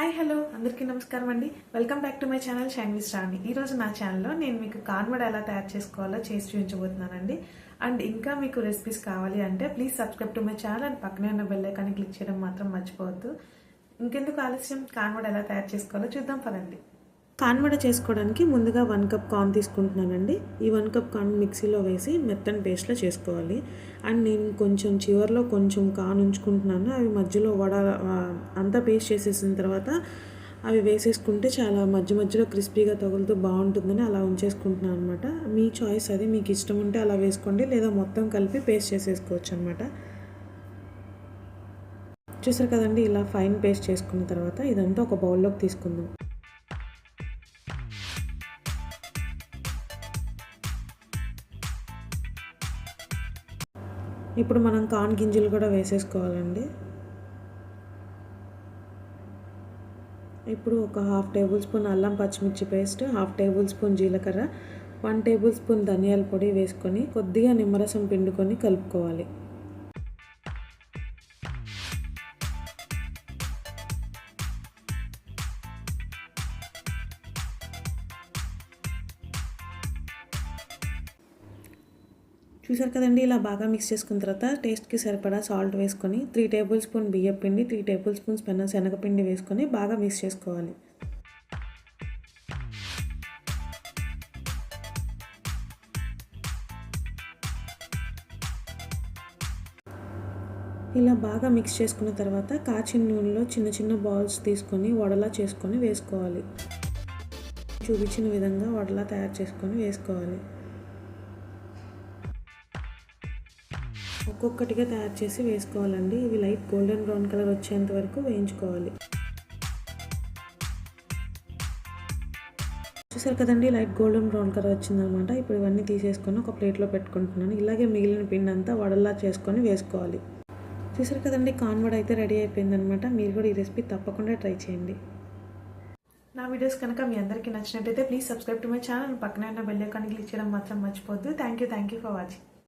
Hi hello అందరికీ నమస్కారం అండి. Welcome back to my channel shine with Shravani. ఈరోజు నా ఛానల్లో నేను మీకు కార్న్ వడ ఎలా తయారు చేసుకోవాలో చేసి చూపించబోతున్నానండి. అండ్ ఇంకా మీకు రెసిపీస్ కావాలి అంటే please subscribe to my channel and పక్కనే ఉన్న బెల్ ఐకాన్ని క్లిక్ చేయడం మాత్రం మర్చిపోవద్దు. ఇంకెందుకు ఆలస్యం, కార్న్ వడ ఎలా తయారు చేసుకోవాలో చూద్దాం పదండి. కార్న్ వడ చేసుకోవడానికి ముందుగా 1 కప్ కార్న్ తీసుకుంటున్నానండి. ఈ 1 కప్ కార్న్ మిక్సీలో వేసి మెత్తని పేస్ట్లో చేసుకోవాలి. అండ్ నేను కొంచెం చివరిలో కొంచెం కార్న్ ఉంచుకుంటున్నాను. అవి మధ్యలో వడ అంతా పేస్ట్ చేసేసిన తర్వాత అవి వేసేసుకుంటే చాలా మధ్యలో క్రిస్పీగా తగులుతూ బాగుంటుందని అలా ఉంచేసుకుంటున్నాను అనమాట. మీ చాయిస్ అది, మీకు ఇష్టం ఉంటే అలా వేసుకోండి, లేదా మొత్తం కలిపి పేస్ట్ చేసేసుకోవచ్చు అనమాట. చూసారు కదండి, ఇలా ఫైన్ పేస్ట్ చేసుకున్న తర్వాత ఇదంతా ఒక బౌల్లోకి తీసుకుందాం. ఇప్పుడు మనం కార్న్ గింజలు కూడా వేసేసుకోవాలండి. ఇప్పుడు ఒక 1/2 టేబుల్ స్పూన్ అల్లం పచ్చిమిర్చి పేస్ట్, 1/2 టేబుల్ స్పూన్ జీలకర్ర, 1 టేబుల్ స్పూన్ ధనియాల పొడి వేసుకొని కొద్దిగా నిమ్మరసం పిండుకొని కలుపుకోవాలి. చూసారు కదండి, ఇలా బాగా మిక్స్ చేసుకున్న తర్వాత టేస్ట్కి సరిపడా సాల్ట్ వేసుకొని 3 టేబుల్ స్పూన్ బియ్యం పిండి, 3 టేబుల్ స్పూన్స్ శనగపిండి వేసుకొని బాగా మిక్స్ చేసుకోవాలి. ఇలా బాగా మిక్స్ చేసుకున్న తర్వాత కాచిన నూనెలో చిన్న చిన్న బాల్స్ తీసుకొని వడలా చేసుకొని వేసుకోవాలి. చూపించిన విధంగా వడలా తయారు చేసుకొని వేసుకోవాలి. ఒక్కొక్కటిగా తయారు చేసి వేసుకోవాలండి. ఇవి లైట్ గోల్డెన్ బ్రౌన్ కలర్ వచ్చేంత వరకు వేయించుకోవాలి. చూసారు కదండి, లైట్ గోల్డెన్ బ్రౌన్ కలర్ వచ్చిందనమాట. ఇప్పుడు ఇవన్నీ తీసేసుకొని ఒక ప్లేట్లో పెట్టుకుంటున్నాను. ఇలాగే మిగిలిన పిండి అంతా వడల్లా చేసుకొని వేసుకోవాలి. చూసారు కదండి, కార్న్ వడ అయితే రెడీ అయిపోయిందనమాట. మీరు కూడా ఈ రెసిపీ తప్పకుండా ట్రై చేయండి. నా వీడియోస్ కనుక మీ అందరికీ నచ్చినట్టయితే please subscribe to my channel, పక్కనే ఉన్న బెల్ ఐకాన్ని క్లిక్ చేయడం మాత్రం మర్చిపోవద్దు. Thank you for watching.